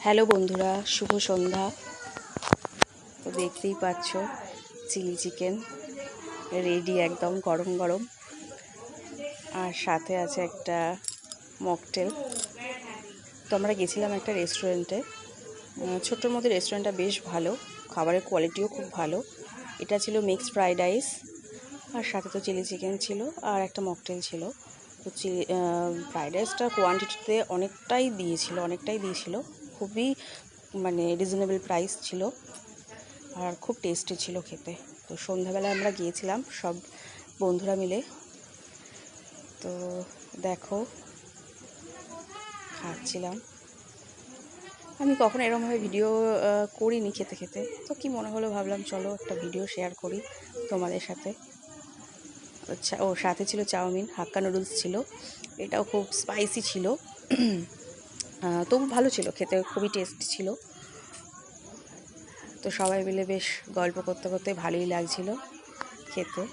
Hello বন্ধুরা, শুভ সন্ধ্যা। তো দেখতেই পাচ্ছ চিলি চিকেন রেডি, একদম গরম গরম। আর সাথে আছে একটা মকটেল। তো আমরা গেছিলাম একটা রেস্টুরেন্টে, ছোট্টর মধ্যে রেস্টুরেন্টটা বেশ ভালো, খাবারের কোয়ালিটিও খুব ভালো। এটা ছিল মিক্সড ফ্রাইড রাইস, আর সাথে তো চিলি চিকেন ছিল আর একটা মকটেল ছিল। তো ফ্রাইড রাইসটার কোয়ান্টিটিতে অনেকটাই দিয়েছিল, খুবই রিজনেবল প্রাইস ছিল আর খুব টেস্টি ছিল খেতে। তো সন্ধ্যাবেলায় আমরা গিয়েছিলাম সব বন্ধুরা মিলে। তো দেখো, খাচ্ছিলাম। আমি কখনো এরকমভাবে ভিডিও করিনি খেতে খেতে, তো কি মনে হলো, ভাবলাম চলো একটা ভিডিও শেয়ার করি তোমাদের সাথে। আচ্ছা, সাথে ছিল চাউমিন, হাক্কা নুডলস ছিল, এটাও খুব স্পাইসি ছিল। তবু ভালো ছিল খেতে, খুবই টেস্টি ছিল। তো সবাই মিলে বেশ গল্প করতে করতে ভালোই লাগছিল খেতে।